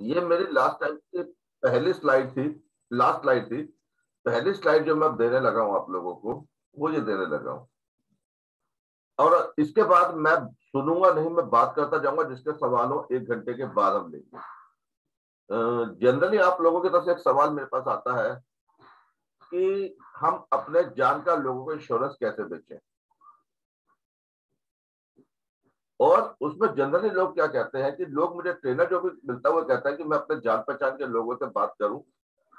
ये मेरी last time की पहली स्लाइड थी, लास्ट स्लाइड थी। पहली स्लाइड जो मैं देने लगा हूं आप लोगों को, वो ये देने लगा हूं। और इसके बाद मैं सुनूंगा नहीं, मैं बात करता जाऊंगा, जिसके सवाल हो 1 घंटे के बाद हम लेंगे। जनरली आप लोगों की तरफ से एक सवाल मेरे पास आता है कि हम अपने जान का लोगों को इंश्योरेंस कैसे बेचें। और उसमें जनरली लोग क्या कहते हैं कि लोग, मुझे ट्रेनर जो भी मिलता है वो कहता है कि मैं अपने जान पहचान के लोगों से बात करूं,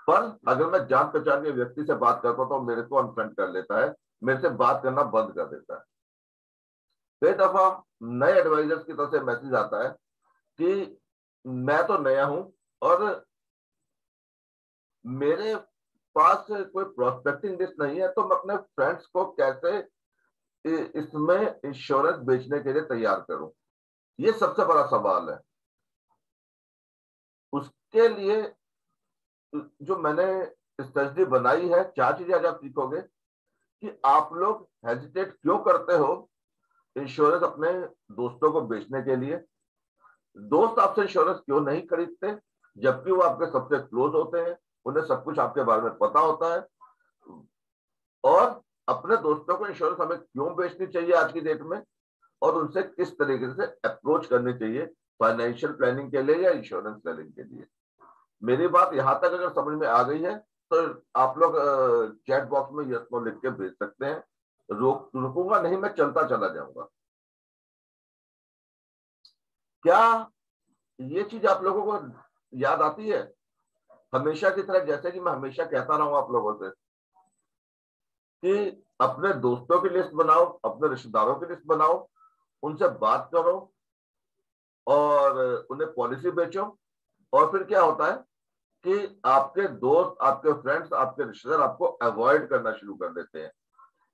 पर अगर मैं जान पहचान के व्यक्ति से बात करता हूं तो मेरे को अनफ्रेंड कर लेता है, मेरे से बात करना बंद कर देता है। कई दफा नए एडवाइजर्स की तरफ से मैसेज आता है कि मैं तो नया हूं और मेरे पास कोई प्रोस्पेक्टिंग लिस्ट नहीं है, तो मैं अपने फ्रेंड्स को कैसे इसमें इंश्योरेंस बेचने के लिए तैयार करूं। ये सबसे बड़ा सवाल है। उसके लिए जो मैंने स्ट्रेटजी बनाई है, 4 चीजें आज आप सीखोगे कि आप लोग हेजिटेट क्यों करते हो इंश्योरेंस अपने दोस्तों को बेचने के लिए। दोस्त आपसे इंश्योरेंस क्यों नहीं खरीदते, जबकि वो आपके सबसे क्लोज होते हैं, उन्हें सब कुछ आपके बारे में पता होता है। और अपने दोस्तों को इंश्योरेंस हमें क्यों बेचनी चाहिए आज की डेट में, और उनसे किस तरीके से अप्रोच करनी चाहिए फाइनेंशियल प्लानिंग के लिए या इंश्योरेंस सेलिंग के लिए। मेरी बात यहां तक अगर समझ में आ गई है तो आप लोग चैट बॉक्स में यस नो लिख के भेज सकते हैं। रुकूंगा नहीं, मैं चलता चला जाऊंगा। क्या ये चीज आप लोगों को याद आती है? हमेशा की तरह, जैसे कि मैं हमेशा कहता रहा हूं आप लोगों से कि अपने दोस्तों की लिस्ट बनाओ, अपने रिश्तेदारों की लिस्ट बनाओ, उनसे बात करो और उन्हें पॉलिसी बेचो। और फिर क्या होता है कि आपके दोस्त, आपके फ्रेंड्स, आपके रिश्तेदार आपको अवॉइड करना शुरू कर देते हैं।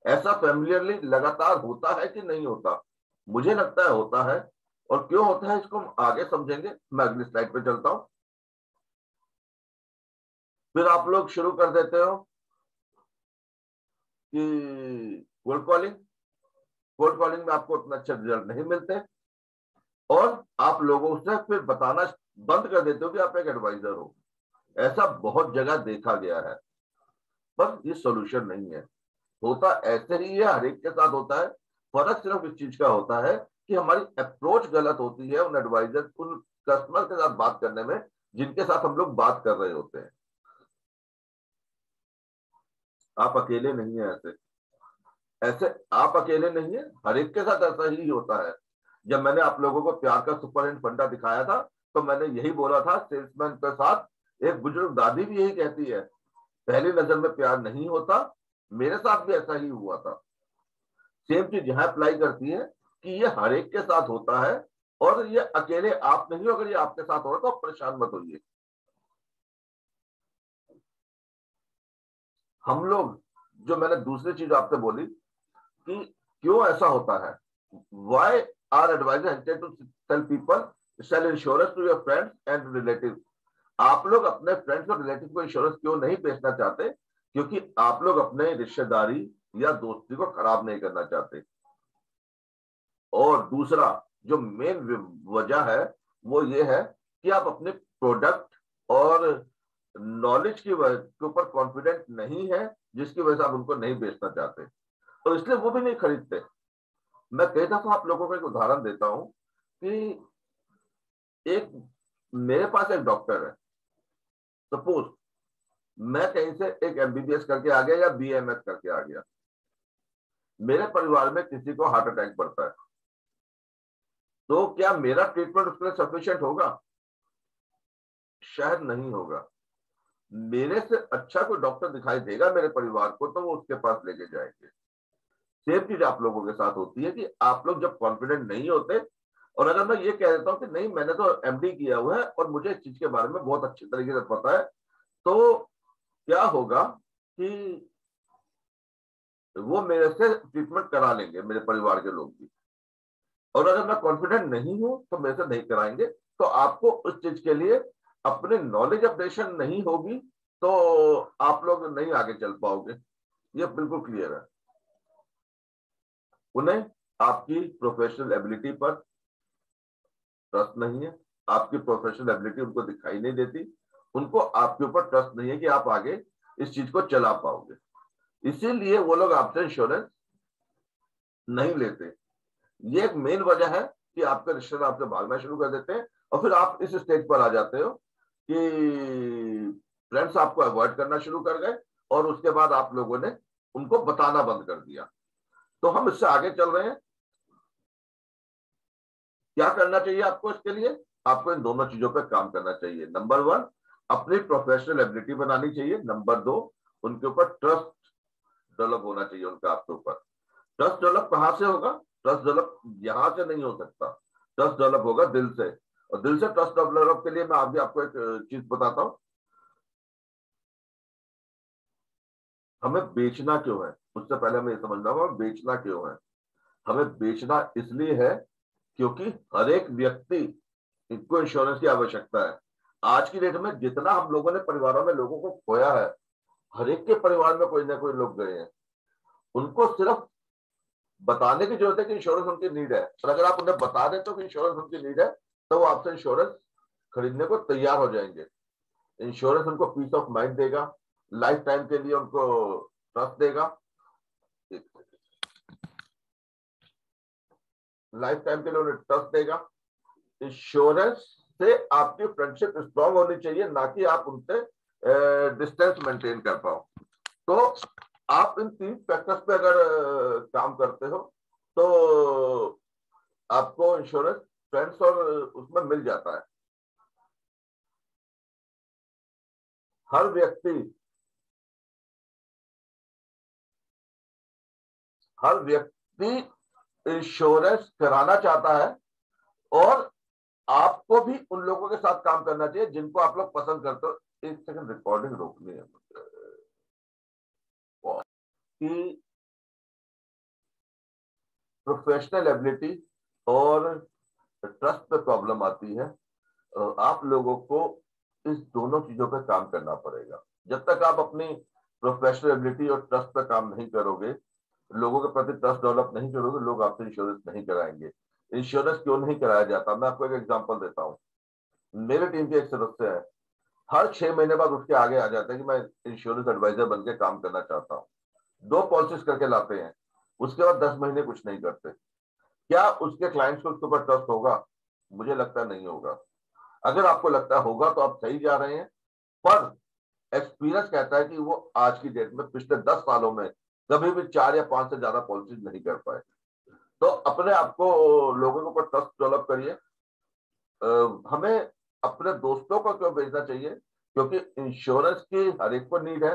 ऐसा फैमिलियरली लगातार होता है कि नहीं होता? मुझे लगता है होता है। और क्यों होता है इसको हम आगे समझेंगे। मैं अगली स्लाइड पे चलता हूं। फिर आप लोग शुरू कर देते हो कि कोल्ड कॉलिंग। कोल्ड कॉलिंग में आपको उतना अच्छे रिजल्ट नहीं मिलते और आप लोगों से फिर बताना बंद कर देते हो कि आप एक एडवाइजर हो। ऐसा बहुत जगह देखा गया है, पर ये सोल्यूशन नहीं है। होता ऐसे ही है, हर एक के साथ होता है। फर्क सिर्फ इस चीज का होता है कि हमारी अप्रोच गलत होती है उन एडवाइजर, उन कस्टमर के साथ बात करने में जिनके साथ हम लोग बात कर रहे होते हैं। आप अकेले नहीं है ऐसे। ऐसे आप अकेले नहीं है, हर एक के साथ ऐसा ही होता है। जब मैंने आप लोगों को प्यार का सुपर एंड फंडा दिखाया था तो मैंने यही बोला था, सेल्समैन के साथ एक बुजुर्ग दादी भी यही कहती है, पहली नजर में प्यार नहीं होता। मेरे साथ भी ऐसा ही हुआ था। सेम चीज यहां अप्लाई करती है कि ये हर एक के साथ होता है और ये अकेले आप नहीं हो। अगर ये आपके साथ हो रहा तो आप परेशान मत होइए। हम लोग, जो मैंने दूसरी चीज आपसे बोली कि क्यों ऐसा होता है, why are advisor hesitate to tell people sell insurance to your friends and relative. आप लोग अपने फ्रेंड्स और रिलेटिव को इंश्योरेंस क्यों नहीं बेचना चाहते? क्योंकि आप लोग अपने रिश्तेदारी या दोस्ती को खराब नहीं करना चाहते। और दूसरा जो मेन वजह है वो ये है कि आप अपने प्रोडक्ट और नॉलेज के ऊपर कॉन्फिडेंट नहीं है, जिसकी वजह से आप उनको नहीं बेचना चाहते और इसलिए वो भी नहीं खरीदते। मैं कई दफा आप लोगों को एक उदाहरण देता हूं कि एक मेरे पास एक डॉक्टर है। सपोज मैं कहीं से एक एमबीबीएस करके आ गया या बीएमएस करके आ गया, मेरे परिवार में किसी को हार्ट अटैक पड़ता है, तो क्या मेरा ट्रीटमेंट उसके लिए सफिशिएंट होगा? शायद नहीं होगा। मेरे से अच्छा कोई डॉक्टर दिखाई देगा मेरे परिवार को तो वो उसके पास लेके जाएंगे। सेम चीज आप लोगों के साथ होती है कि आप लोग जब कॉन्फिडेंट नहीं होते, और अगर मैं ये कह देता हूं कि नहीं मैंने तो एमडी किया हुआ है और मुझे इस चीज के बारे में बहुत अच्छी तरीके से पता है, तो क्या होगा कि वो मेरे से ट्रीटमेंट करा लेंगे, मेरे परिवार के लोग भी। और अगर मैं कॉन्फिडेंट नहीं हूं तो मेरे से नहीं कराएंगे। तो आपको उस चीज के लिए अपने नॉलेज अपडेशन नहीं होगी तो आप लोग नहीं आगे चल पाओगे। ये बिल्कुल क्लियर है। उन्हें आपकी प्रोफेशनल एबिलिटी पर ट्रस्ट नहीं है, आपकी प्रोफेशनल एबिलिटी उनको दिखाई नहीं देती, उनको आपके ऊपर ट्रस्ट नहीं है कि आप आगे इस चीज को चला पाओगे, इसीलिए वो लोग आपसे इंश्योरेंस नहीं लेते। ये एक मेन वजह है कि आपके रिश्तेदार आपसे भागना शुरू कर देते हैं, और फिर आप इस स्टेज पर आ जाते हो कि फ्रेंड्स आपको अवॉइड करना शुरू कर गए, और उसके बाद आप लोगों ने उनको बताना बंद कर दिया। तो हम इससे आगे चल रहे हैं। क्या करना चाहिए आपको इसके लिए? आपको इन दोनों चीजों पर काम करना चाहिए। नंबर 1, अपनी प्रोफेशनल एबिलिटी बनानी चाहिए। नंबर 2, उनके ऊपर ट्रस्ट डेवलप होना चाहिए उनका आपके ऊपर। ट्रस्ट डेवलप कहां से होगा? ट्रस्ट डेवलप यहां से नहीं हो सकता, ट्रस्ट डेवलप होगा दिल से। और दिल से ट्रस्ट डेवलप के लिए मैं अभी आपको एक चीज बताता हूं। हमें बेचना क्यों है, उससे पहले हमें ये समझना होगा बेचना क्यों है। हमें बेचना इसलिए है क्योंकि हर एक व्यक्ति को इंश्योरेंस की आवश्यकता है। आज की डेट में जितना हम लोगों ने परिवारों में लोगों को खोया है, हर एक के परिवार में कोई ना कोई लोग गए हैं। उनको सिर्फ बताने की जरूरत है कि इंश्योरेंस उनकी नीड है, और अगर आप उन्हें बता देते हो कि इंश्योरेंस उनकी नीड है, तो वो आपसे इंश्योरेंस खरीदने को तैयार हो जाएंगे। इंश्योरेंस उनको पीस ऑफ माइंड देगा, लाइफ टाइम के लिए उनको ट्रस्ट देगा, लाइफ टाइम के लिए उन्हें ट्रस्ट देगा। इंश्योरेंस से आपकी फ्रेंडशिप स्ट्रांग होनी चाहिए, ना कि आप उनसे डिस्टेंस मेंटेन कर पाओ। तो आप इन 3 फैक्टर्स पे अगर काम करते हो तो आपको इंश्योरेंस फ्रेंड्स और उसमें मिल जाता है। हर व्यक्ति इंश्योरेंस कराना चाहता है, और आपको भी उन लोगों के साथ काम करना चाहिए जिनको आप लोग पसंद करते हो। एक सेकंड, रिकॉर्डिंग रोकनी है कि प्रोफेशनल एबिलिटी और ट्रस्ट पे प्रॉब्लम आती है। आप लोगों को इस दोनों चीजों पे काम करना पड़ेगा। जब तक आप अपनी प्रोफेशनल एबिलिटी और ट्रस्ट पे काम नहीं करोगे, लोगों के प्रति ट्रस्ट डेवलप नहीं करोगे, लोग आपसे इंश्योरेंस नहीं कराएंगे। इंश्योरेंस क्यों नहीं कराया जाता, मैं आपको एक एग्जांपल देता हूँ। मेरे टीम के एक सदस्य है, हर 6 महीने बाद उसके आगे आ जाता है कि मैं इंश्योरेंस एडवाइजर बन के काम करना चाहता हूँ। 2 पॉलिसीज करके लाते हैं, उसके बाद 10 महीने कुछ नहीं करते। क्या उसके क्लाइंट्स को उसके ऊपर ट्रस्ट होगा? मुझे लगता नहीं होगा। अगर आपको लगता होगा तो आप सही जा रहे हैं, पर एक्सपीरियंस कहता है कि वो आज की डेट में पिछले 10 सालों में कभी भी 4 या 5 से ज्यादा पॉलिसीज नहीं कर पाए। तो अपने आप को, लोगों के ऊपर ट्रस्ट डेवलप करिए। हमें अपने दोस्तों को क्यों भेजना चाहिए? क्योंकि इंश्योरेंस की हर एक को नीड है।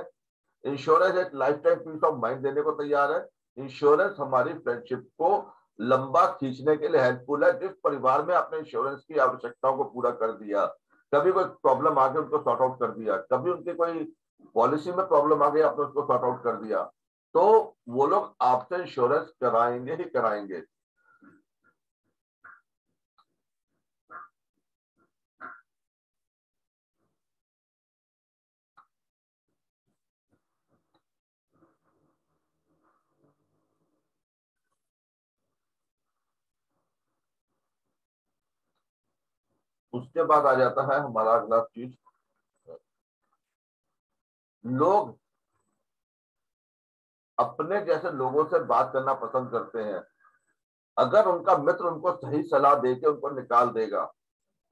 इंश्योरेंस एक life time peace of mind देने को तैयार है। इंश्योरेंस हमारी फ्रेंडशिप को लंबा खींचने के लिए हेल्पफुल है। जिस परिवार में आपने इंश्योरेंस की आवश्यकताओं को पूरा कर दिया, कभी कोई प्रॉब्लम आ गई उनको सॉर्ट आउट कर दिया, कभी उनकी कोई पॉलिसी में प्रॉब्लम आ गई आपने उसको सॉर्ट आउट कर दिया, तो वो लोग आपसे इंश्योरेंस कराएंगे ही कराएंगे। उसके बाद आ जाता है हमारा अगला चीज, लोग अपने जैसे लोगों से बात करना पसंद करते हैं। अगर उनका मित्र उनको सही सलाह देके उनको निकाल देगा,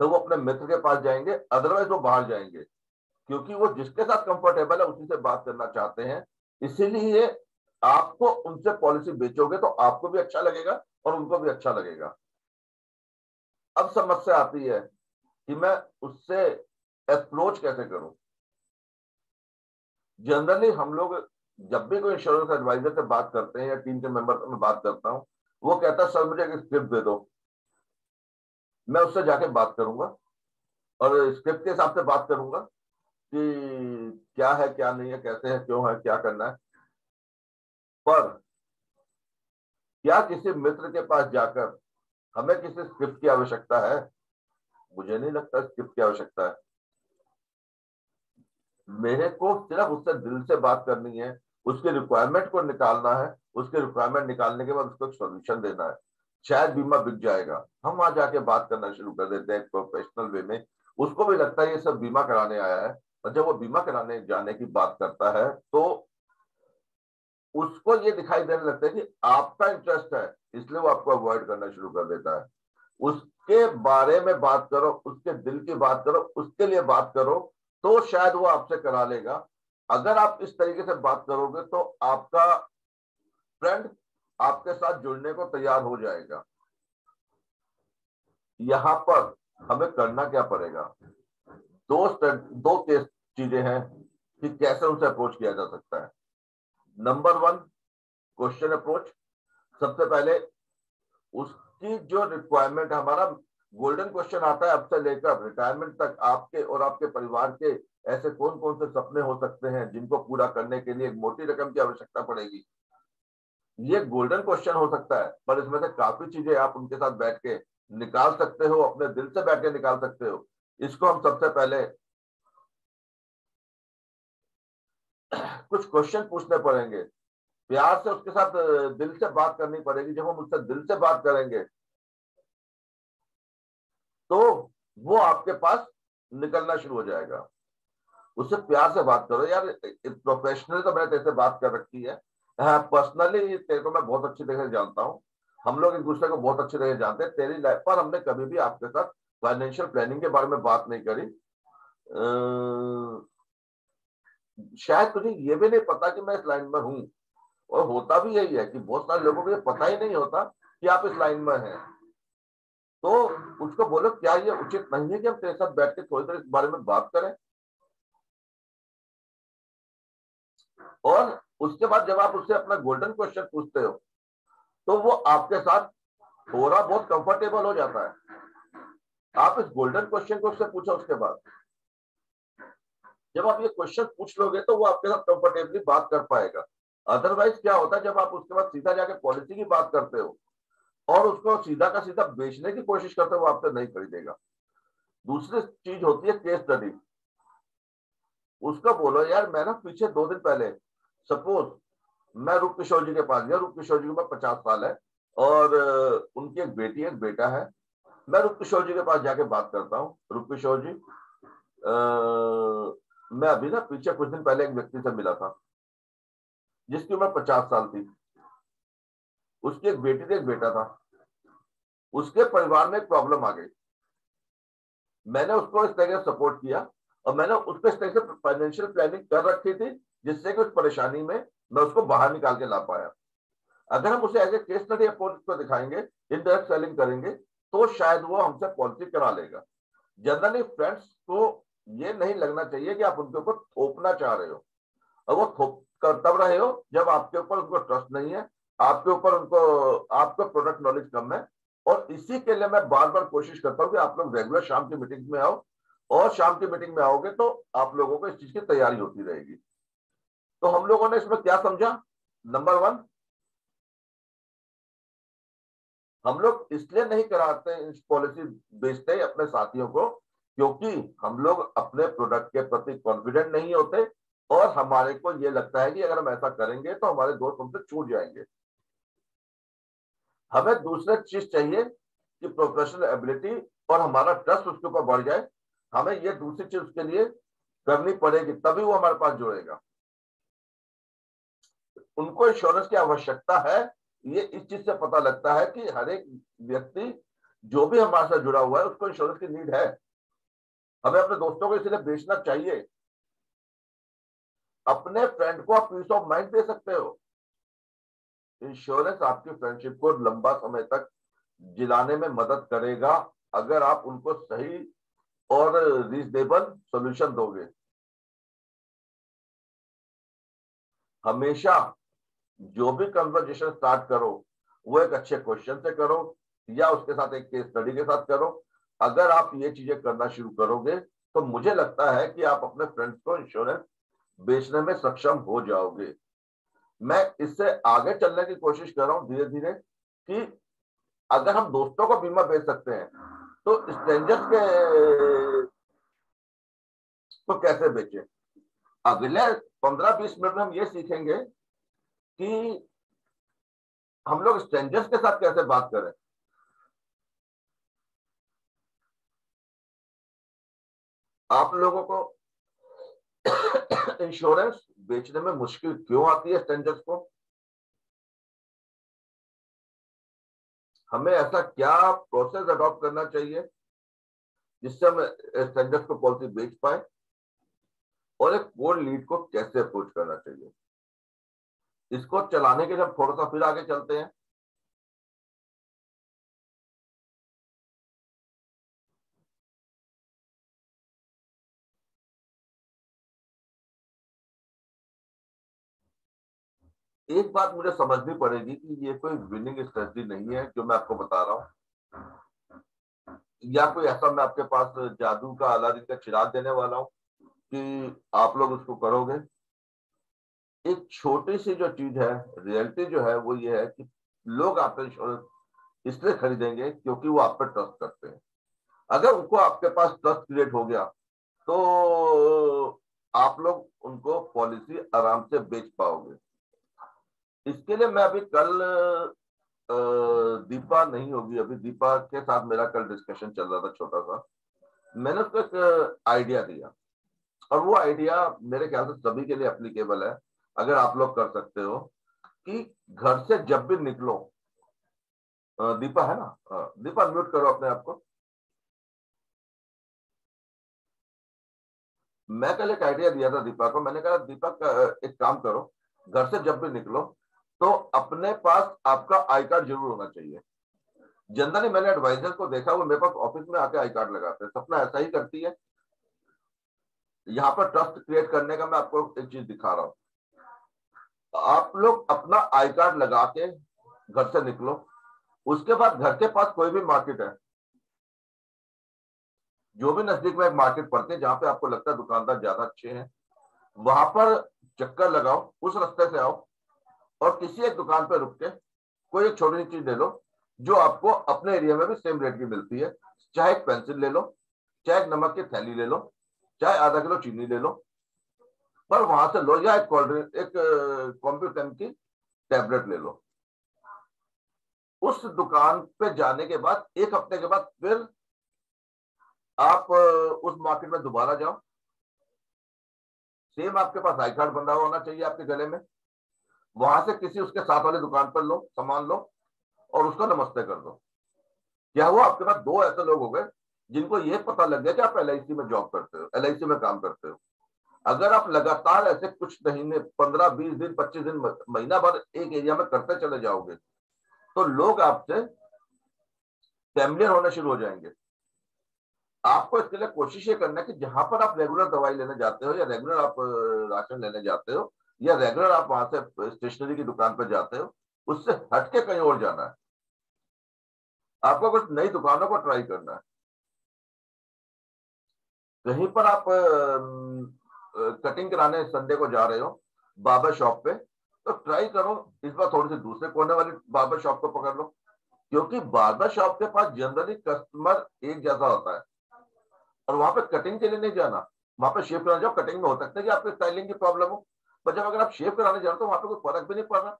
तो वो अपने मित्र के पास जाएंगे, अदरवाइज वो बाहर जाएंगे, क्योंकि वो जिसके साथ कंफर्टेबल है उसी से बात करना चाहते हैं। इसीलिए आपको उनसे पॉलिसी बेचोगे तो आपको भी अच्छा लगेगा और उनको भी अच्छा लगेगा। अब समस्या आती है कि मैं उससे अप्रोच कैसे करूं। जनरली हम लोग जब भी कोई इंश्योरेंस एडवाइजर से बात करते हैं या टीम के मेंबर से मैं बात करता हूं, वो कहता है सर मुझे एक स्क्रिप्ट दे दो, मैं उससे जाके बात करूंगा और स्क्रिप्ट के हिसाब से बात करूंगा कि क्या है क्या नहीं है, कैसे है, क्यों है, क्या करना है। पर क्या किसी मित्र के पास जाकर हमें किसी स्क्रिप्ट की आवश्यकता है? मुझे नहीं लगता स्क्रिप्ट की आवश्यकता है। मेरे को सिर्फ उससे दिल से बात करनी है, उसके रिक्वायरमेंट को निकालना है, उसके रिक्वायरमेंट निकालने के बाद उसको एक सोल्यूशन देना है। शायद बीमा बिक जाएगा, हम वहां जाके बात करना शुरू कर देते हैं प्रोफेशनल वे में। उसको भी लगता है ये सब बीमा कराने आया है, और जब वो बीमा कराने जाने की बात करता है तो उसको ये दिखाई देने लगता है कि आपका इंटरेस्ट है, इसलिए वो आपको अवॉइड करना शुरू कर देता है। उसके बारे में बात करो, उसके दिल की बात करो, उसके लिए बात करो, तो शायद वो आपसे करा लेगा। अगर आप इस तरीके से बात करोगे तो आपका फ्रेंड आपके साथ जुड़ने को तैयार हो जाएगा। यहां पर हमें करना क्या पड़ेगा? दो केस चीजें हैं कि कैसे उनसे अप्रोच किया जा सकता है। Number 1, question approach. सबसे पहले उसकी जो रिक्वायरमेंट, हमारा गोल्डन क्वेश्चन आता है अब से लेकर रिटायरमेंट तक, आपके और आपके परिवार के ऐसे कौन कौन से सपने हो सकते हैं जिनको पूरा करने के लिए एक मोटी रकम की आवश्यकता पड़ेगी। ये गोल्डन क्वेश्चन हो सकता है, पर इसमें से काफी चीजें आप उनके साथ बैठ के निकाल सकते हो, अपने दिल से बैठ के निकाल सकते हो। इसको हम सबसे पहले कुछ क्वेश्चन पूछने पड़ेंगे, प्यार से उसके साथ दिल से बात करनी पड़ेगी। जब हम उससे दिल से बात करेंगे तो वो आपके पास निकलना शुरू हो जाएगा। उससे प्यार से बात करो, यार प्रोफेशनली तो मैंने तेरे से बात कर रखी है, हाँ पर्सनली तेरे को मैं बहुत अच्छी तरह से जानता हूँ, हम लोग एक दूसरे को बहुत अच्छी तरह से जानते हैं। तेरी लाइफ पर हमने कभी भी आपके साथ फाइनेंशियल प्लानिंग के बारे में बात नहीं करी। शायद तुझे ये भी नहीं पता कि मैं इस लाइन में हूं, और होता भी यही है कि बहुत सारे लोगों को ये पता ही नहीं होता कि आप इस लाइन में हैं। तो उसको बोलो क्या ये उचित नहीं है कि हम तेरे साथ बैठ के थोड़ी देर इस बारे में बात करें। और उसके बाद जब आप उससे अपना गोल्डन क्वेश्चन पूछते हो तो वो आपके साथ थोड़ा बहुत कंफर्टेबल हो जाता है। आप इस गोल्डन क्वेश्चन को उससे पूछो, उसके बाद जब आप ये क्वेश्चन पूछ लोगे तो वो आपके साथ कंफर्टेबली बात कर पाएगा। अदरवाइज क्या होता है, जब आप उसके बाद सीधा जाके पॉलिसी की बात करते हो और उसको सीधा का सीधा बेचने की कोशिश करते हो, वो आपसे नहीं खरीदेगा। दूसरी चीज होती है केस स्टडी। उसको बोलो यार मैं ना पीछे 2 दिन पहले, सपोज मैं रूप किशोर जी के पास गया, रूप किशोर जी को 50 साल है और उनकी एक बेटी है एक बेटा है। मैं रूप किशोर जी के पास जाके बात करता हूँ, रूप किशोर जी मैं अभी ना पीछे कुछ दिन पहले एक व्यक्ति से मिला था जिसकी उम्र 50 साल थी, उसकी एक बेटी थी एक बेटा था, उसके परिवार में एक प्रॉब्लम आ गई। मैंने उसको इस तरह से सपोर्ट किया और मैंने उसको इस तरह से फाइनेंशियल प्लानिंग कर रखी थी जिससे कि उस परेशानी में मैं उसको बाहर निकाल के ला पाया। अगर हम उसे as a case study approach को दिखाएंगे, इनडायरेक्ट सेलिंग करेंगे, तो शायद वो हमसे पॉलिसी करा लेगा। जनरली फ्रेंड्स को ये नहीं लगना चाहिए कि आप उनके ऊपर थोपना चाह रहे हो, और वो थोप कर तब रहे हो जब आपके ऊपर उनको ट्रस्ट नहीं है, आपके ऊपर उनको आपका प्रोडक्ट नॉलेज कम है। और इसी के लिए मैं बार बार कोशिश करता हूँ कि आप लोग रेगुलर शाम की मीटिंग में आओ, और शाम की मीटिंग में आओगे तो आप लोगों को इस चीज की तैयारी होती रहेगी। तो हम लोगों ने इसमें क्या समझा? नंबर 1, हम लोग इसलिए नहीं कराते इस पॉलिसी बेचते अपने साथियों को क्योंकि हम लोग अपने प्रोडक्ट के प्रति कॉन्फिडेंट नहीं होते, और हमारे को ये लगता है कि अगर हम ऐसा करेंगे तो हमारे दोस्त हमसे छूट जाएंगे। हमें दूसरा चीज चाहिए कि प्रोफेशनल एबिलिटी और हमारा ट्रस्ट उसके ऊपर बढ़ जाए। हमें ये दूसरी चीज उसके लिए करनी पड़ेगी, तभी वो हमारे पास जुड़ेगा। उनको इंश्योरेंस की आवश्यकता है, ये इस चीज से पता लगता है कि हर एक व्यक्ति जो भी हमारे साथ जुड़ा हुआ है उसको इंश्योरेंस की नीड है। हमें अपने दोस्तों को इसलिए बेचना चाहिए। अपने फ्रेंड को आप पीस ऑफ माइंड दे सकते हो। इंश्योरेंस आपकी फ्रेंडशिप को लंबा समय तक जिलाने में मदद करेगा अगर आप उनको सही और रीजनेबल सॉल्यूशन दोगे। हमेशा जो भी कन्वर्जेशन स्टार्ट करो वो एक अच्छे क्वेश्चन से करो या उसके साथ एक केस स्टडी के साथ करो। अगर आप ये चीजें करना शुरू करोगे तो मुझे लगता है कि आप अपने फ्रेंड्स को इंश्योरेंस बेचने में सक्षम हो जाओगे। मैं इससे आगे चलने की कोशिश कर रहा हूं धीरे धीरे कि अगर हम दोस्तों को बीमा बेच सकते हैं तो स्ट्रेंजर्स के तो कैसे बेचें। अगले 15-20 मिनट में हम ये सीखेंगे कि हम लोग स्ट्रेंजर्स के साथ कैसे बात करें। आप लोगों को इंश्योरेंस बेचने में मुश्किल क्यों आती है स्ट्रेंजर्स को? हमें ऐसा क्या प्रोसेस अडॉप्ट करना चाहिए जिससे हम स्ट्रेंजर्स को पॉलिसी बेच पाए, और एक कोल्ड लीड को कैसे अप्रोच करना चाहिए, इसको चलाने के लिए हम थोड़ा सा फिर आगे चलते हैं। एक बात मुझे समझनी पड़ेगी कि ये कोई विनिंग स्ट्रेटजी नहीं है जो मैं आपको बता रहा हूं, या कोई ऐसा मैं आपके पास जादू का अलादीन का चिराग देने वाला हूं कि आप लोग उसको करोगे। एक छोटी सी जो चीज है, रियलिटी जो है वो ये है कि लोग आपका इंश्योरेंस इसलिए खरीदेंगे क्योंकि वो आप पर ट्रस्ट करते हैं। अगर उनको आपके पास ट्रस्ट क्रिएट हो गया तो आप लोग उनको पॉलिसी आराम से बेच पाओगे। इसके लिए मैं अभी कल दीपा नहीं होगी, अभी दीपा के साथ मेरा कल डिस्कशन चल रहा था छोटा सा, मैंने उसको एक आइडिया दिया, और वो आइडिया मेरे ख्याल से सभी के लिए एप्लीकेबल है अगर आप लोग कर सकते हो, कि घर से जब भी निकलो, दीपा है ना, दीपा म्यूट करो अपने आप को। मैं कल एक आइडिया दिया था दीपा को, मैंने कहा दीपक एक काम करो, घर से जब भी निकलो तो अपने पास आपका आई कार्ड जरूर होना चाहिए। जनरली मैंने एडवाइजर को देखा वो मेरे पास ऑफिस में आके आई कार्ड लगाते हैं, सपना ऐसा ही करती है। यहाँ पर ट्रस्ट क्रिएट करने का मैं आपको एक चीज दिखा रहा हूँ। आप लोग अपना आई कार्ड लगा के घर से निकलो, उसके बाद घर के पास कोई भी मार्केट है, जो भी नजदीक में एक मार्केट पड़ती है जहां पे आपको लगता है दुकानदार ज्यादा अच्छे हैं, वहां पर चक्कर लगाओ, उस रास्ते से आओ और किसी एक दुकान पर रुक के कोई एक छोटी सी चीज ले लो जो आपको अपने एरिया में भी सेम रेट की मिलती है। चाहे एक पेंसिल ले लो, चाहे एक नमक की थैली ले लो, चाहे आधा किलो चीनी ले लो, पर वहां से लो, या एक कोल्ड ड्रिंक, एक कॉम्प्यूटेम की टैबलेट ले लो। उस दुकान पे जाने के बाद एक हफ्ते के बाद फिर आप उस मार्केट में दोबारा जाओ, सेम आपके पास आई कार्ड बंधा होना चाहिए आपके गले में, वहां से किसी उसके साथ वाले दुकान पर लो, सामान लो और उसको नमस्ते कर दो। क्या हुआ, आपके पास दो ऐसे लोग हो गए जिनको ये पता लग गया कि आप एलआईसी में जॉब करते हो, एलआईसी में काम करते हो। अगर आप लगातार ऐसे कुछ महीने, 15-20 दिन, 25 दिन, महीना भर एक एरिया में करते चले जाओगे तो लोग आपसे फैमिलियर होना शुरू हो जाएंगे। आपको इसके लिए कोशिश ये करना है कि जहां पर आप रेगुलर दवाई लेने जाते हो, या रेगुलर आप राशन लेने जाते हो, या रेगुलर आप वहां से स्टेशनरी की दुकान पर जाते हो, उससे हटके कहीं और जाना है। आपको कुछ नई दुकानों को ट्राई करना है। कहीं पर आप कटिंग कराने संडे को जा रहे हो बार्बर शॉप पे, तो ट्राई करो इस बार थोड़ी सी दूसरे कोने वाली बार्बर शॉप को पकड़ लो, क्योंकि बार्बर शॉप के पास जनरली कस्टमर एक जैसा होता है, और वहां पे कटिंग के लिए नहीं जाना, वहां पे शेव कराने जाओ। कटिंग में हो सकता है कि आपको स्टाइलिंग की प्रॉब्लम हो, पर जब अगर आप शेव कराने जा रहे हो तो वहां पे कोई फर्क भी नहीं पड़ रहा।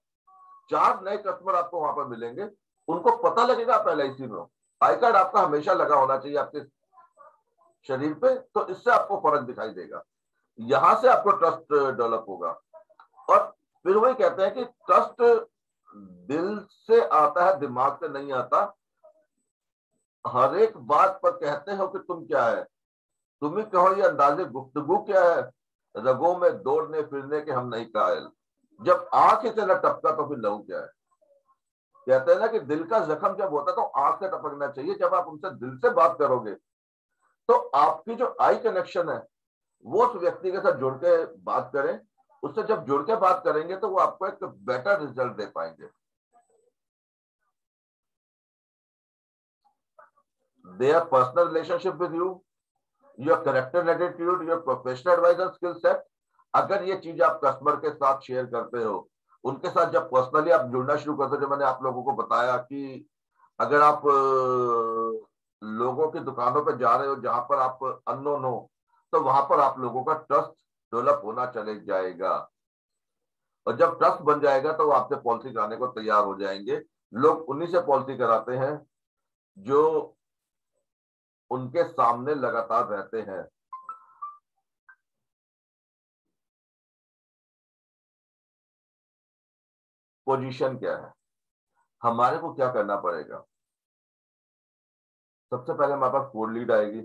4 नए कस्टमर आपको वहां पर मिलेंगे, उनको पता लगेगा आप एलआईसी में हो। आई कार्ड आपका हमेशा लगा होना चाहिए आपके शरीर पे, तो इससे आपको फर्क दिखाई देगा, यहां से आपको ट्रस्ट डेवलप होगा। और फिर वही कहते हैं कि ट्रस्ट दिल से आता है, दिमाग से नहीं आता। हर एक बात पर कहते हो कि तुम क्या है, तुम ही कहो ये अंदाजे गुफ्तगू क्या है, रगों में दौड़ने फिरने के हम नहीं कायल, जब आंख से न टपका तो फिर लहू क्या है। कहते हैं ना कि दिल का जख्म जब होता है तो आंख से टपकना चाहिए। जब आप उनसे दिल से बात करोगे तो आपकी जो आई कनेक्शन है वो उस व्यक्ति के साथ जुड़ के बात करें, उससे जब जुड़ के बात करेंगे तो वो आपको एक बेटर रिजल्ट दे पाएंगे। Their personal relationship with you, your character and attitude, your professional advice and skill set, अगर ये चीज आप कस्टमर के साथ शेयर करते हो, उनके साथ जब पर्सनली आप जुड़ना शुरू करते हो, जो मैंने आप लोगों को बताया कि अगर आप लोगों की दुकानों पर जा रहे हो जहां पर आप अननोन हो, तो वहां पर आप लोगों का ट्रस्ट डेवलप होना चले जाएगा, और जब ट्रस्ट बन जाएगा तो वो आपसे पॉलिसी कराने को तैयार हो जाएंगे। लोग उन्हीं से पॉलिसी कराते हैं जो उनके सामने लगातार रहते हैं। पोजीशन क्या है, हमारे को क्या करना पड़ेगा। सबसे पहले हमारे पास कोल्ड लीड आएगी,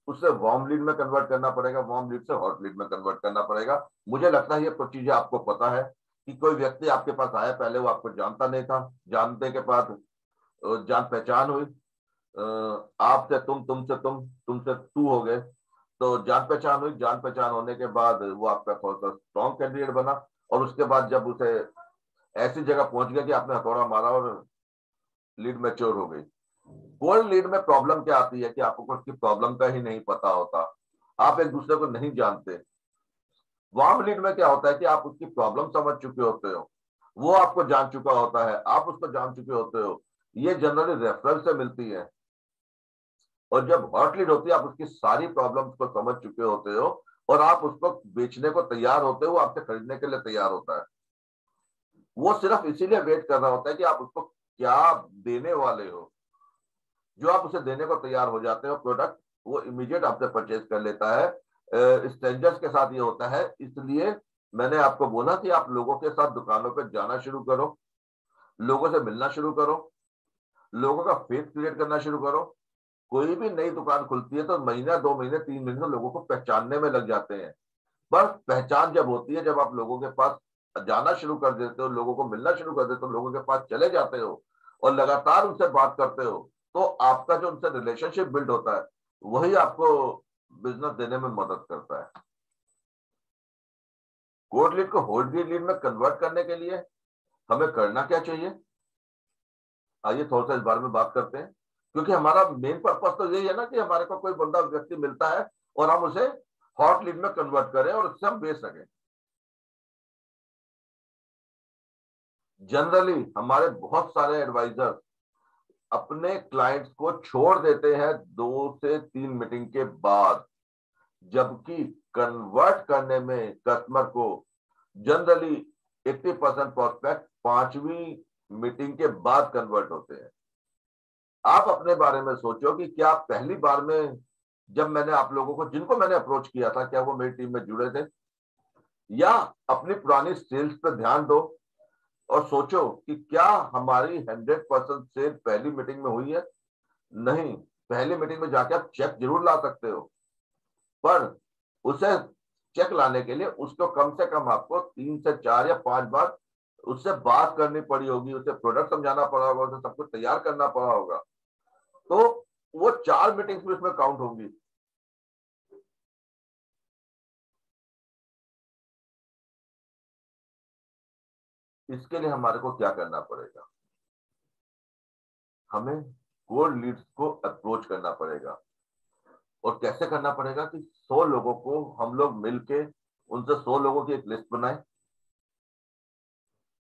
उससे वार्म लीड में कन्वर्ट करना पड़ेगा, वार्म लीड से हॉट लीड में कन्वर्ट करना पड़ेगा। मुझे लगता है ये कुछ चीजें आपको पता है कि कोई व्यक्ति आपके पास आया, पहले वो आपको जानता नहीं था, जानने के बाद जान पहचान हुई, आपसे तुम, तुमसे तुम, तुमसे तू हो गए, तो जान पहचान हुई, जान पहचान होने के बाद वो आपका थोड़ा सा स्ट्रॉन्ग कैंडिडेट बना, और उसके बाद जब उसे ऐसी जगह पहुंच गया कि आपने हथौड़ा मारा और लीड मैच्योर हो गई। कोल्ड लीड में प्रॉब्लम क्या आती है कि आपको उसकी प्रॉब्लम का ही नहीं पता होता, आप एक दूसरे को नहीं जानते। वार्म लीड में क्या होता है कि आप उसकी प्रॉब्लम समझ चुके होते हो, वो आपको जान चुका होता है, आप उसको जान चुके होते हो, ये जनरली रेफरल से मिलती है। और जब हॉट लीड होती है, आप उसकी सारी प्रॉब्लम्स को समझ चुके होते हो और आप उसको बेचने को तैयार होते हो, वो आपसे खरीदने के लिए तैयार होता है। वो सिर्फ इसीलिए वेट कर रहा होता है कि आप उसको क्या देने वाले हो। जो आप उसे देने को तैयार हो जाते हो प्रोडक्ट, वो इमीडिएट आपसे परचेज कर लेता है। स्ट्रेंजर्स के साथ ये होता है, इसलिए मैंने आपको बोला कि आप लोगों के साथ दुकानों पर जाना शुरू करो, लोगों से मिलना शुरू करो, लोगों का फेथ क्रिएट करना शुरू करो। कोई भी नई दुकान खुलती है तो महीना, 2 महीने, 3 महीने तो लोगों को पहचानने में लग जाते हैं। पर पहचान जब होती है, जब आप लोगों के पास जाना शुरू कर देते हो, लोगों को मिलना शुरू कर देते हो, लोगों के पास चले जाते हो और लगातार उनसे बात करते हो, तो आपका जो उनसे रिलेशनशिप बिल्ड होता है, वही आपको बिजनेस देने में मदद करता है। कोल्ड लीड को होल्ड लीड में कन्वर्ट करने के लिए हमें करना क्या चाहिए, आइए थोड़ा सा इस बारे में बात करते हैं। क्योंकि हमारा मेन पर्पस तो यही है ना कि हमारे को कोई बंदा व्यक्ति मिलता है और हम उसे हॉट लीड में कन्वर्ट करें और उससे हम बेच सकें। जनरली हमारे बहुत सारे एडवाइजर अपने क्लाइंट्स को छोड़ देते हैं 2 से 3 मीटिंग के बाद, जबकि कन्वर्ट करने में कस्टमर को जनरली 80% प्रोस्पेक्ट 5वीं मीटिंग के बाद कन्वर्ट होते हैं। आप अपने बारे में सोचो कि क्या पहली बार में जब मैंने आप लोगों को, जिनको मैंने अप्रोच किया था, क्या वो मेरी टीम में जुड़े थे? या अपनी पुरानी सेल्स पर ध्यान दो और सोचो कि क्या हमारी 100% सेल पहली मीटिंग में हुई है। नहीं, पहली मीटिंग में जाके आप चेक जरूर ला सकते हो, पर उसे चेक लाने के लिए उसको कम से कम आपको 3 से 4 या 5 बार उससे बात करनी पड़ी होगी, उसे प्रोडक्ट समझाना पड़ा होगा, उसे सब कुछ तैयार करना पड़ा होगा, तो वो 4 मीटिंग्स भी उसमें काउंट होंगी। इसके लिए हमारे को क्या करना पड़ेगा, हमें कोल्ड लीड्स को अप्रोच करना पड़ेगा। और कैसे करना पड़ेगा कि 100 लोगों को हम लोग मिलके उनसे 100 लोगों की एक लिस्ट बनाएं,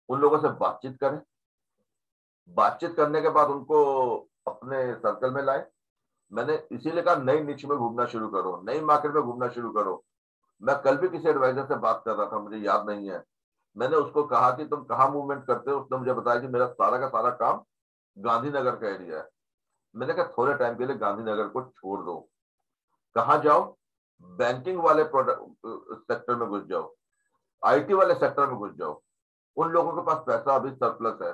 उन लोगों से बातचीत करें, बातचीत करने के बाद उनको अपने सर्कल में लाएं। मैंने इसीलिए कहा नई निच में घूमना शुरू करो, नई मार्केट में घूमना शुरू करो। मैं कल भी किसी एडवाइजर से बात कर रहा था, मुझे याद नहीं है, मैंने उसको कहा कि तुम कहाँ मूवमेंट करते हो, उसने मुझे बताया कि मेरा सारा का सारा काम गांधीनगर का एरिया है। मैंने कहा थोड़े टाइम के लिए गांधीनगर को छोड़ दो, कहाँ जाओ, बैंकिंग वाले प्रोडक्ट सेक्टर में घुस जाओ, आईटी वाले सेक्टर में घुस जाओ। उन लोगों के पास पैसा अभी सरप्लस है,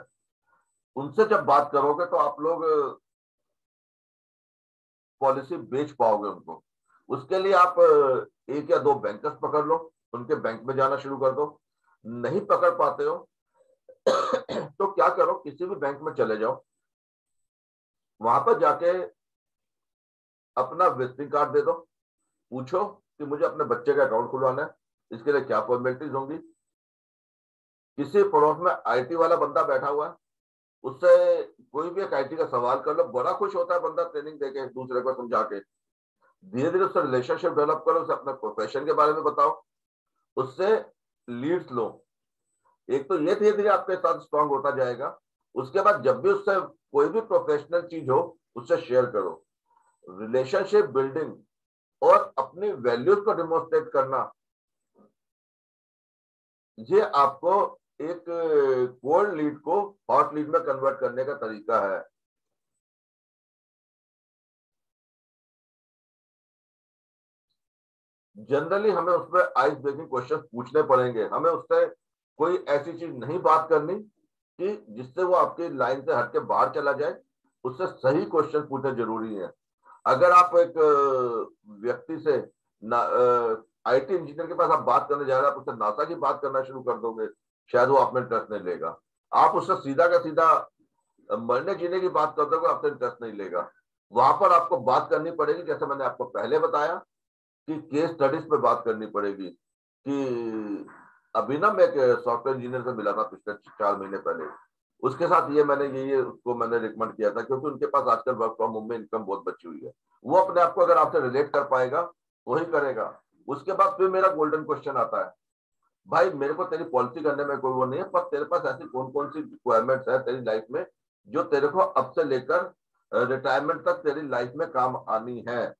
उनसे जब बात करोगे तो आप लोग पॉलिसी बेच पाओगे उनको। उसके लिए आप 1 या 2 बैंकर्स पकड़ लो, उनके बैंक में जाना शुरू कर दो। नहीं पकड़ पाते हो तो क्या करो, किसी भी बैंक में चले जाओ, वहां पर जाके अपना विजिटिंग कार्ड दे दो, पूछो कि मुझे अपने बच्चे का अकाउंट खुलवाना है, इसके लिए क्या फॉर्मेलिटीज होंगी। किसी पड़ोस में आईटी वाला बंदा बैठा हुआ है, उससे कोई भी एक आईटी का सवाल कर लो, बड़ा खुश होता है बंदा ट्रेनिंग देके दूसरे को समझा के। धीरे धीरे उससे रिलेशनशिप डेवलप करो, उसे अपने प्रोफेशन के बारे में बताओ, उससे लीड्स लो। एक तो ये धीरे धीरे आपके साथ स्ट्रांग होता जाएगा। उसके बाद जब भी उससे कोई भी प्रोफेशनल चीज हो, उससे शेयर करो। रिलेशनशिप बिल्डिंग और अपनी वैल्यूज को डिमोस्ट्रेट करना, ये आपको एक कोल्ड लीड को हॉट लीड में कन्वर्ट करने का तरीका है। जनरली हमें उसमें आइस ब्रेकिंग क्वेश्चन पूछने पड़ेंगे, हमें उससे कोई ऐसी चीज नहीं बात करनी कि जिससे वो आपकी लाइन से हट के बाहर चला जाए। उससे सही क्वेश्चन पूछना जरूरी है। अगर आप एक व्यक्ति से आईटी इंजीनियर के पास आप बात करने जा रहे हैं, आप उससे नासा की बात करना शुरू कर दोगे, शायद वो आप में इंटरेस्ट नहीं लेगा। आप उससे सीधा का सीधा मरने जीने की बात कर दोगे, आपसे इंटरेस्ट नहीं लेगा। वहां पर आपको बात करनी पड़ेगी, जैसे मैंने आपको पहले बताया कि केस स्टडीज पे बात करनी पड़ेगी। कि अभी ना मैं एक सॉफ्टवेयर इंजीनियर से मिला था पिछले 4 महीने पहले। उसके साथ ये उसको मैंने रिकमेंड किया था, क्योंकि उनके पास आजकल वर्क फ्रॉम होम में इनकम बहुत बची हुई है। वो अपने आप को अगर आपसे रिलेट कर पाएगा वही करेगा। उसके बाद फिर मेरा गोल्डन क्वेश्चन आता है, भाई मेरे को तेरी पॉलिसी करने में कोई वो नहीं है, पर तेरे पास ऐसी कौन कौन सी रिक्वायरमेंट्स है तेरी लाइफ में जो तेरे को अब से लेकर रिटायरमेंट तक तेरी लाइफ में काम आनी है।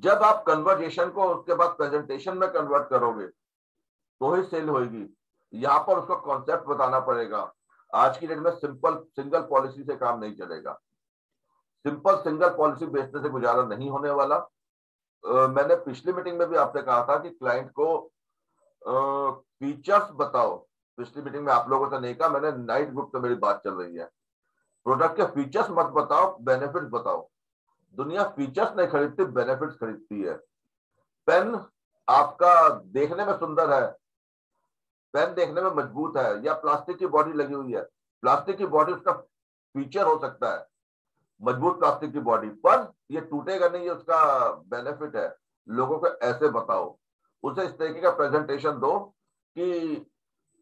जब आप कन्वर्जेशन को उसके बाद प्रेजेंटेशन में कन्वर्ट करोगे तो ही सेल होगी। यहां पर उसको कॉन्सेप्ट बताना पड़ेगा। आज की डेट में सिंपल सिंगल पॉलिसी से काम नहीं चलेगा। सिंपल सिंगल पॉलिसी बेचने से गुजारा नहीं होने वाला। मैंने पिछली मीटिंग में भी आपसे कहा था कि क्लाइंट को फीचर्स बताओ। पिछली मीटिंग में आप लोगों से नहीं कहा, मैंने नाइट ग्रुप से मेरी बात चल रही है। प्रोडक्ट के फीचर्स मत बताओ, बेनिफिट्स बताओ। दुनिया फीचर्स नहीं खरीदती, बेनिफिट्स खरीदती है। पेन आपका देखने में सुंदर है, पेन देखने में मजबूत है, या प्लास्टिक की बॉडी लगी हुई है। प्लास्टिक की बॉडी उसका फीचर हो सकता है, मजबूत प्लास्टिक की बॉडी, पर ये टूटेगा नहीं, ये उसका बेनिफिट है। लोगों को ऐसे बताओ, उसे इस तरीके का प्रेजेंटेशन दो कि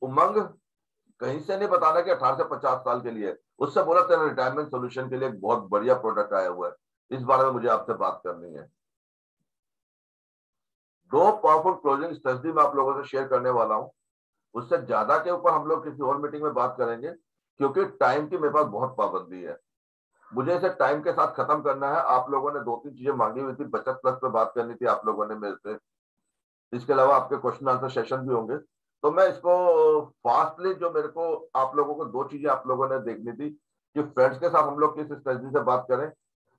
उमंग कहीं से नहीं बताना कि 18 से 50 साल के लिए। उससे बोला तेरा रिटायरमेंट सोल्यूशन के लिए एक बहुत बढ़िया प्रोडक्ट आया हुआ है, इस बारे में मुझे आपसे बात करनी है। 2 पावरफुल क्लोजिंग स्ट्रेटजी मैं आप लोगों से शेयर करने वाला हूं। उससे ज्यादा के ऊपर हम लोग किसी और मीटिंग में बात करेंगे, क्योंकि टाइम की मेरे पास बहुत पाबंदी है। मुझे इसे टाइम के साथ खत्म करना है। आप लोगों ने 2-3 चीजें मांगी हुई थी। बचत प्लस पे बात करनी थी आप लोगों ने मेरे से। इसके अलावा आपके क्वेश्चन आंसर सेशन भी होंगे। तो मैं इसको फास्टली, जो मेरे को आप लोगों को 2 चीजें आप लोगों ने देखनी थी कि फ्रेंड्स के साथ हम लोग किस स्ट्रेटजी से बात करें,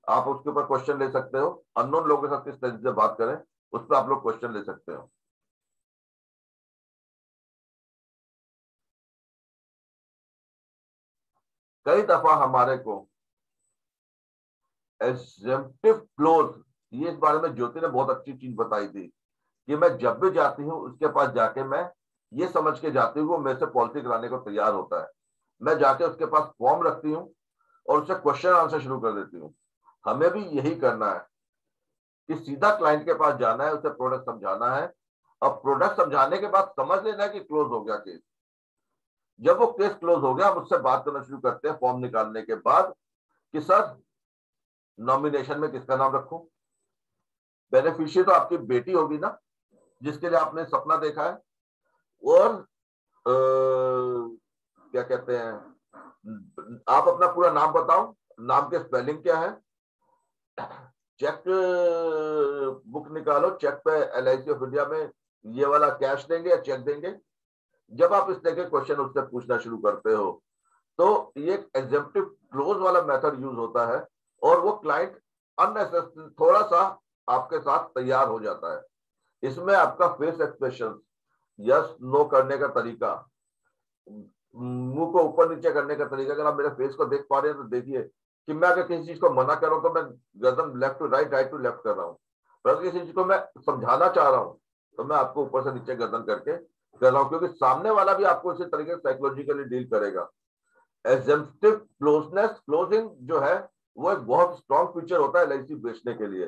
आप उसके ऊपर क्वेश्चन ले सकते हो। अननोन लोगों के साथ किस स्ट्रेटजी से बात करें, उस पर आप लोग क्वेश्चन ले सकते हो। कई दफा हमारे को एग्जेम्प्टिव क्लोज, ये इस बारे में ज्योति ने बहुत अच्छी चीज बताई थी कि मैं जब भी जाती हूँ उसके पास जाके मैं ये समझ के जाती हूँ वो मेरे से पॉलिसी कराने को तैयार होता है। मैं जाके उसके पास फॉर्म रखती हूँ और उससे क्वेश्चन आंसर शुरू कर देती हूँ। हमें भी यही करना है कि सीधा क्लाइंट के पास जाना है, उसे प्रोडक्ट समझाना है। अब प्रोडक्ट समझाने के बाद समझ लेना है कि क्लोज हो गया केस। जब वो केस क्लोज हो गया, हम उससे बात करना शुरू करते हैं फॉर्म निकालने के बाद कि सर नॉमिनेशन में किसका नाम रखूं। बेनिफिशियरी तो आपकी बेटी होगी ना, जिसके लिए आपने सपना देखा है। और क्या कहते हैं, आप अपना पूरा नाम बताओ, नाम के स्पेलिंग क्या है। चेक बुक निकालो, चेक पे LIC ऑफ इंडिया में ये वाला कैश देंगे या चेक देंगे। जब आप इस तरह के क्वेश्चन उससे पूछना शुरू करते हो तो ये एग्जेम्प्टिव क्लोज वाला मेथड यूज होता है, और वो क्लाइंट अननेसेसरी थोड़ा सा आपके साथ तैयार हो जाता है। इसमें आपका फेस एक्सप्रेशन, यस नो करने का तरीका, मुंह को ऊपर नीचे करने का तरीका, अगर आप मेरे फेस को देख पा रहे हैं तो देखिए कि मैं अगर किसी चीज को मना कर रहा हूं तो मैं गर्दन left to right, right to left कर रहा हूं। पर अगर किसी चीज को मैं समझाना चाह रहा हूं तो मैं आपको ऊपर से नीचे गर्दन करके कर रहा हूं, क्योंकि सामने वाला भी आपको इसी तरीके से साइकोलॉजिकली डील करेगा। एग्जेम्प्टिव क्लोजनेस, क्लोजिंग जो है वो एक बहुत स्ट्रॉन्ग फीचर होता है LIC बेचने के लिए।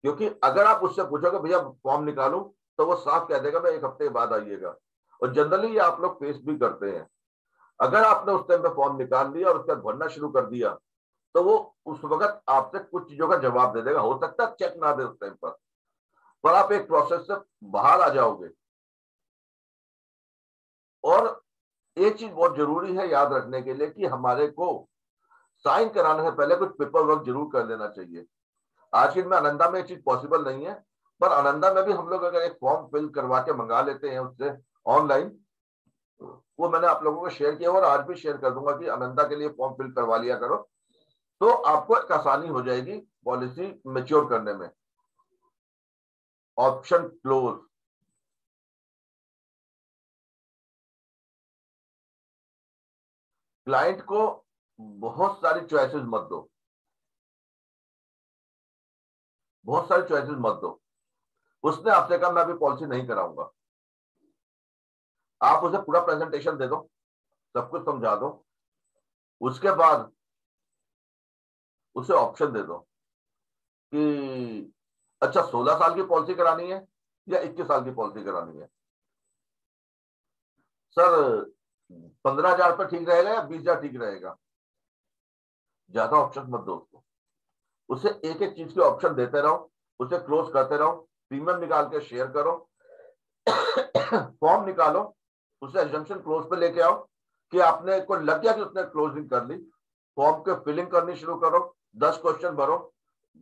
क्योंकि अगर आप उससे पूछोगे भैया फॉर्म निकालूं, तो वो साफ कह देगा मैं 1 हफ्ते बाद आइएगा। और जनरली ये आप लोग फेस भी करते हैं। अगर आपने उस टाइम पे फॉर्म निकाल लिया और उसके बाद भरना शुरू कर दिया, तो वो उस वक्त आपसे कुछ चीजों का जवाब दे देगा। हो सकता है चेक ना दे उस टाइम पर आप एक प्रोसेस से बाहर आ जाओगे। और एक चीज बहुत जरूरी है याद रखने के लिए कि हमारे को साइन कराने से पहले कुछ पेपर वर्क जरूर कर लेना चाहिए। आज की में आनंदा में ये चीज पॉसिबल नहीं है, पर आनंदा में भी हम लोग अगर एक फॉर्म फिल करवा के मंगा लेते हैं उससे ऑनलाइन, वो मैंने आप लोगों को शेयर किया और आज भी शेयर कर दूंगा कि आनंदा के लिए फॉर्म फिल करवा लिया करो, तो आपको एक आसानी हो जाएगी पॉलिसी मैच्योर करने में। ऑप्शन क्लोज, क्लाइंट को बहुत सारी चॉइसेस मत दो, बहुत सारी चॉइसेस मत दो। उसने आपसे कहा मैं अभी पॉलिसी नहीं कराऊंगा, आप उसे पूरा प्रेजेंटेशन दे दो, सब कुछ समझा दो, उसके बाद उसे ऑप्शन दे दो कि अच्छा 16 साल की पॉलिसी करानी है या 21 साल की पॉलिसी करानी है। सर 15,000 पर ठीक रहेगा या 20,000 ठीक रहेगा। ज्यादा ऑप्शन मत दो उसको, उसे एक एक चीज के ऑप्शन देते रहो, उसे क्लोज करते रहो, प्रीमियम निकाल के शेयर करो, फॉर्म निकालो, उसे एग्जम्पशन क्लोज पे लेके आओ कि आपने को लग गया कि उसने क्लोजिंग कर ली, फॉर्म के फिलिंग करनी शुरू करो, 10 क्वेश्चन भरो,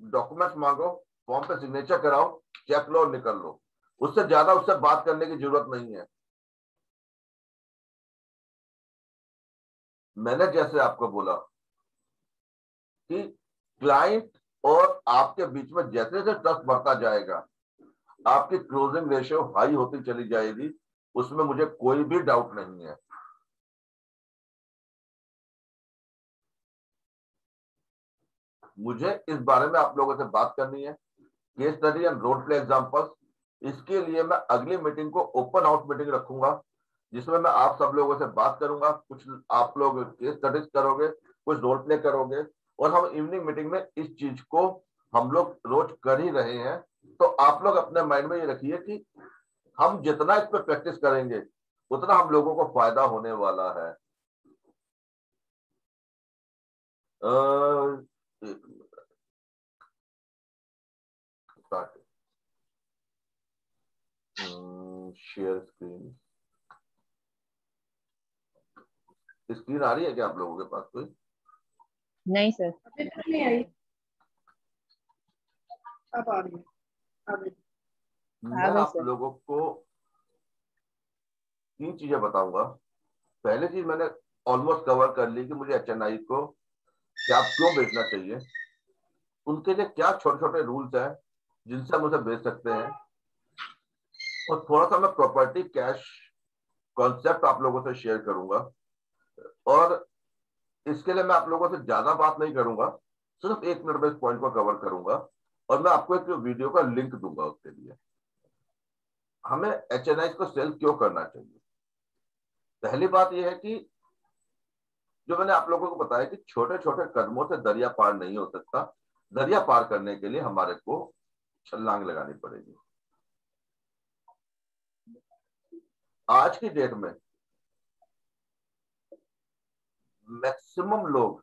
डॉक्यूमेंट्स मांगो, फॉर्म पे सिग्नेचर कराओ, चेक लो और निकल लो। उससे ज्यादा उससे बात करने की जरूरत नहीं है। मैंने जैसे आपको बोला कि क्लाइंट और आपके बीच में जैसे जैसे ट्रस्ट बढ़ता जाएगा, आपकी क्लोजिंग रेशियो हाई होती चली जाएगी, उसमें मुझे कोई भी डाउट नहीं है। मुझे इस बारे में आप लोगों से बात करनी है, case study and role play examples. इसके लिए मैं अगली मीटिंग को ओपन हाउस मीटिंग रखूंगा, जिसमें मैं आप सब लोगों से बात करूंगा, कुछ आप लोग केस स्टडीज करोगे, कुछ रोल प्ले करोगे, और हम इवनिंग मीटिंग में इस चीज को हम लोग रोज कर ही रहे हैं। तो आप लोग अपने माइंड में ये रखिए कि हम जितना इस पर प्रैक्टिस करेंगे उतना हम लोगों को फायदा होने वाला है। शेयर स्क्रीन, स्क्रीन आ रही है क्या आप लोगों के पास कोई? नहीं सर, अभी तक नहीं आई, अब आ रही है। अभी मैं आप लोगों को 3 चीजें बताऊंगा। पहली चीज मैंने ऑलमोस्ट कवर कर ली कि मुझे एचएनआई को क्या क्यों बेचना चाहिए, उनके लिए क्या छोटे छोटे रूल्स हैं जिनसे हम उसे बेच सकते हैं, और थोड़ा सा मैं प्रॉपर्टी कैश कॉन्सेप्ट आप लोगों से शेयर करूंगा। और इसके लिए मैं आप लोगों से ज्यादा बात नहीं करूंगा, सिर्फ 1 मिनट में इस पॉइंट को कवर करूंगा, और मैं आपको एक वीडियो का लिंक दूंगा उसके लिए। हमें एचएनआई को सेल क्यों करना चाहिए? पहली बात यह है कि जो मैंने आप लोगों को बताया कि छोटे छोटे कदमों से दरिया पार नहीं हो सकता, दरिया पार करने के लिए हमारे को छलांग लगानी पड़ेगी। आज की डेट में मैक्सिमम लोग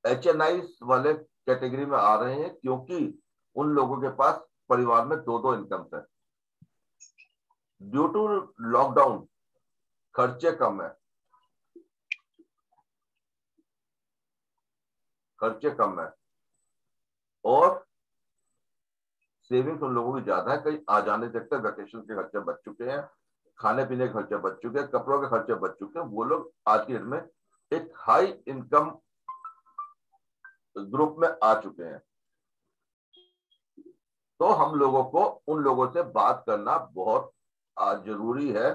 एचएनआई वाले कैटेगरी में आ रहे हैं क्योंकि उन लोगों के पास परिवार में 2-2 इनकम है। ड्यू टू लॉकडाउन खर्चे कम है, खर्चे कम है, और सेविंग्स उन लोगों की ज्यादा है। कहीं आ जाने सकते, वैकेशन के खर्चे बच चुके हैं, खाने पीने के खर्चे बच चुके हैं, कपड़ों के खर्चे बच चुके हैं। वो लोग आज की डेट में एक हाई इनकम ग्रुप में आ चुके हैं। तो हम लोगों को उन लोगों से बात करना बहुत जरूरी है।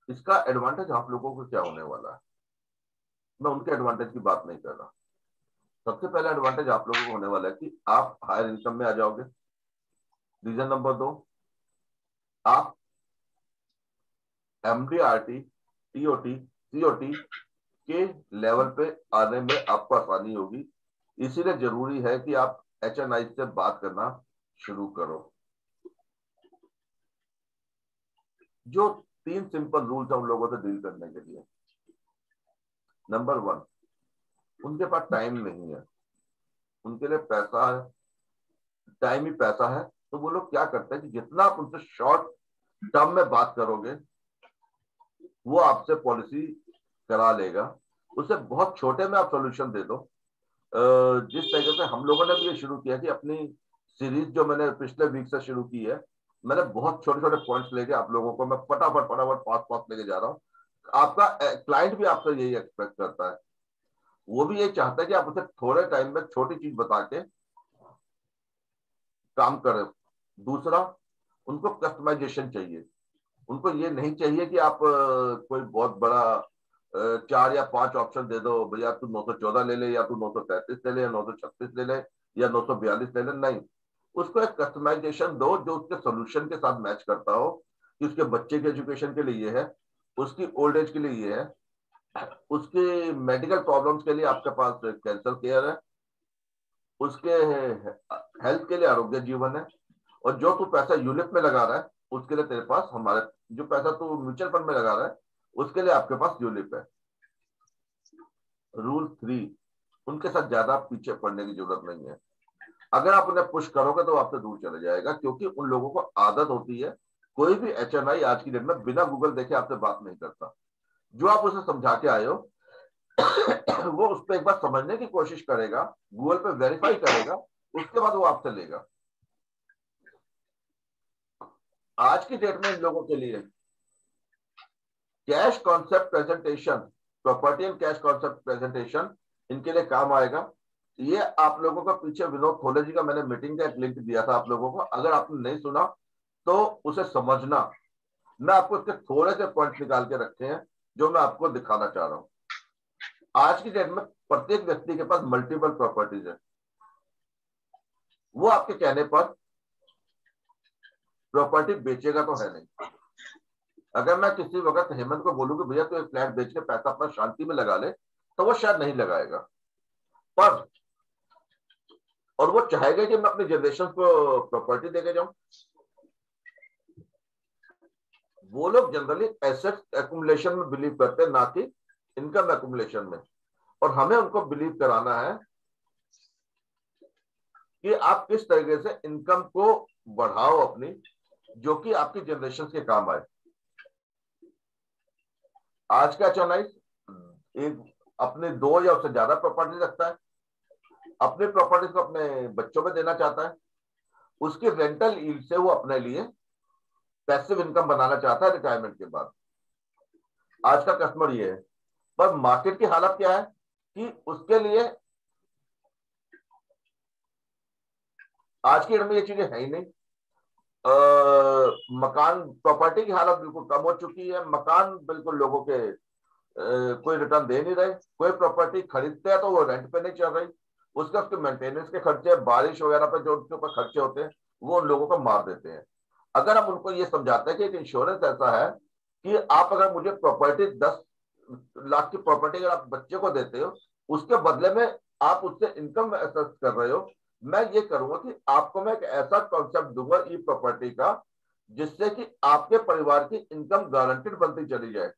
इसका एडवांटेज आप लोगों को क्या होने वाला है, मैं उनके एडवांटेज की बात नहीं कर रहा। सबसे पहला एडवांटेज आप लोगों को होने वाला है कि आप हायर इनकम में आ जाओगे। रीजन नंबर 2, आप एमडीआरटी, टीओटी, सीओटी के लेवल पे आने में आपको आसानी होगी। इसीलिए जरूरी है कि आप एचएनआई से बात करना शुरू करो। जो 3 सिंपल रूल्स है उन लोगों से डील करने के लिए। नंबर 1, उनके पास टाइम नहीं है, उनके लिए पैसा है, टाइम ही पैसा है। तो वो लोग क्या करते हैं कि जितना आप उनसे शॉर्ट टर्म में बात करोगे वो आपसे पॉलिसी करा लेगा। उसे बहुत छोटे में आप सोल्यूशन दे दो। जिस तरीके से हम लोगों ने भी ये शुरू किया कि अपनी सीरीज जो मैंने पिछले वीक से शुरू की है, मैंने बहुत छोटे छोटे पॉइंट्स लेके आप लोगों को मैं फटाफट फटाफट फास्ट फास्ट लेके जा रहा हूँ। आपका क्लाइंट भी आपसे यही एक्सपेक्ट करता है, वो भी यही चाहता है कि आप उसे थोड़े टाइम में छोटी चीज बता के काम करे। दूसरा, उनको कस्टमाइजेशन चाहिए। उनको ये नहीं चाहिए कि आप कोई बहुत बड़ा 4 या 5 ऑप्शन दे दो, भैया तू 914 ले ले, या तू 933 ले ले, या 936 ले ले, या 942 ले ले। नहीं, उसको एक कस्टमाइजेशन दो जो उसके सोल्यूशन के साथ मैच करता हो, कि उसके बच्चे के एजुकेशन के लिए ये है, उसकी ओल्ड एज के लिए ये है, उसके मेडिकल प्रॉब्लम्स के लिए आपके पास कैंसर केयर है, उसके हेल्थ के लिए आरोग्य जीवन है, और जो तू पैसा यूलिप में लगा रहा है उसके लिए तेरे पास हमारे, जो पैसा तू म्यूचुअल फंड में लगा रहा है उसके लिए आपके पास यूलिप है। रूल 3, उनके साथ ज्यादा पीछे पड़ने की जरूरत नहीं है। अगर आप उन्हें पुश करोगे तो आपसे दूर चले जाएगा, क्योंकि उन लोगों को आदत होती है, कोई भी HNI आज की डेट में बिना गूगल देखे आपसे बात नहीं करता। जो आप उसे समझा के आए हो वो उस पर एक बार समझने की कोशिश करेगा, गूगल पे वेरीफाई करेगा, उसके बाद वो आपसे लेगा। आज की डेट में इन लोगों के लिए cash concept presentation, property and cash concept presentation इनके लिए काम आएगा। ये आप लोगों को पीछे विनोद खोले जी का मैंने मीटिंग का एक लिंक दिया था आप लोगों को, अगर आपने नहीं सुना तो उसे समझना। मैं आपको इसके थोड़े से पॉइंट निकाल के रखे हैं जो मैं आपको दिखाना चाह रहा हूं। आज की डेट में प्रत्येक व्यक्ति के पास मल्टीपल प्रॉपर्टीज है। वो आपके कहने पर प्रॉपर्टी बेचेगा तो है नहीं। अगर मैं किसी वक्त हेमंत को बोलूं कि भैया तो एक फ्लैट बेच के पैसा अपना शांति में लगा ले, तो वो शायद नहीं लगाएगा, पर और वो चाहेगा कि मैं अपनी जनरेशन को प्रॉपर्टी देके जाऊं। वो लोग जनरली एसेट एक्युमुलेशन में बिलीव करते हैं, ना कि इनकम एक्युमुलेशन में। और हमें उनको बिलीव कराना है कि आप किस तरीके से इनकम को बढ़ाओ अपनी, जो कि आपकी जनरेशन के काम आए। आज का HNI एक अपने 2 या उससे ज्यादा प्रॉपर्टी रखता है, अपनी प्रॉपर्टीज को अपने बच्चों में देना चाहता है, उसकी रेंटल यील्ड से वो अपने लिए पैसिव इनकम बनाना चाहता है रिटायरमेंट के बाद। आज का कस्टमर ये है, पर मार्केट की हालत क्या है कि उसके लिए आज की डेट में ये चीजें है ही नहीं। मकान प्रॉपर्टी की हालत बिल्कुल कम हो चुकी है, मकान बिल्कुल लोगों के कोई रिटर्न दे नहीं रहे। कोई प्रॉपर्टी खरीदते हैं तो वो रेंट पे नहीं चल रही, उसके मेंटेनेंस के खर्चे, बारिश वगैरह पे जो उनके ऊपर खर्चे होते हैं वो उन लोगों को मार देते हैं। अगर हम उनको ये समझाते हैं कि एक इंश्योरेंस ऐसा है कि आप अगर मुझे प्रॉपर्टी 10 लाख की प्रॉपर्टी अगर आप बच्चे को देते हो, उसके बदले में आप उससे इनकम एसेस कर रहे हो, मैं ये करूंगा कि आपको मैं एक ऐसा कॉन्सेप्ट दूंगा ई प्रॉपर्टी का, जिससे कि आपके परिवार की इनकम गारंटेड बनती चली जाए।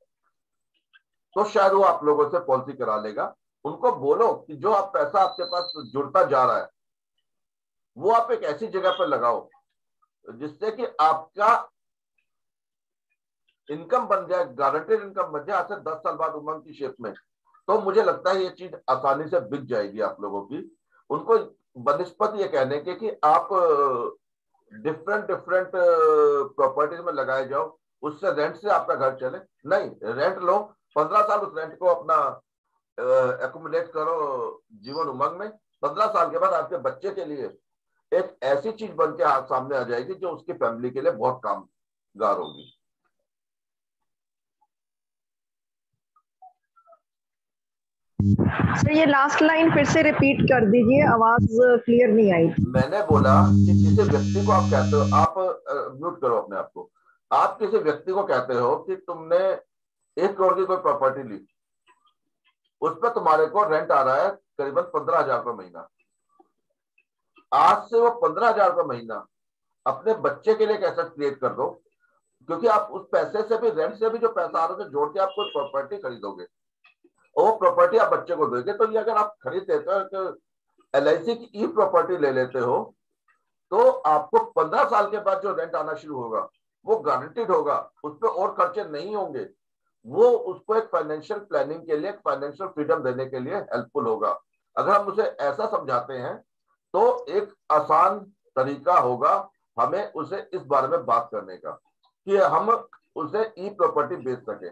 तो शायद वो आप लोगों से पॉलिसी करा लेगा। उनको बोलो कि जो आप पैसा आपके पास जुड़ता जा रहा है वो आप एक ऐसी जगह पर लगाओ जिससे कि आपका इनकम बन जाए, गारंटेड इनकम बन जाए आज से 10 साल बाद उमंग की शेप में। तो मुझे लगता है ये चीज आसानी से बिक जाएगी आप लोगों की। उनको बनिस्पत ये कहने के कि आप डिफरेंट डिफरेंट प्रॉपर्टीज में लगाए जाओ, उससे रेंट से आपका घर चले। नहीं, रेंट लो, 15 साल उस रेंट को अपना एक्युमुलेट करो जीवन उमंग में। 15 साल के बाद आपके बच्चे के लिए एक ऐसी चीज बन के सामने आ जाएगी जो उसकी फैमिली के लिए बहुत कामगार होगी। सर ये लास्ट लाइन फिर से रिपीट कर दीजिए, आवाज क्लियर नहीं आई। मैंने बोला कि किसी व्यक्ति को आप कहते हो, आप म्यूट करो अपने आप को, आप किसी व्यक्ति को कहते हो कि तुमने 1 करोड़ की कोई प्रॉपर्टी ली, उस पर तुम्हारे को रेंट आ रहा है करीबन 15,000 रुपये महीना। आज से वो 15,000 रुपये महीना अपने बच्चे के लिए कैसे क्रिएट कर दो, क्योंकि आप उस पैसे से भी, रेंट से भी जो पैसा आ रहा है जोड़ के आप कोई प्रॉपर्टी खरीदोगे और वो प्रॉपर्टी आप बच्चे को दोगे। तो ये अगर आप खरीद लेते हो, LIC की ई प्रॉपर्टी ले लेते हो, तो आपको 15 साल के बाद जो रेंट आना शुरू होगा वो गारंटीड होगा, उस पर और खर्चे नहीं होंगे। वो उसको एक फाइनेंशियल प्लानिंग के लिए, फाइनेंशियल फ्रीडम देने के लिए हेल्पफुल होगा। अगर हम उसे ऐसा समझाते हैं तो एक आसान तरीका होगा हमें उसे इस बारे में बात करने का कि हम उसे ई प्रॉपर्टी बेच सके।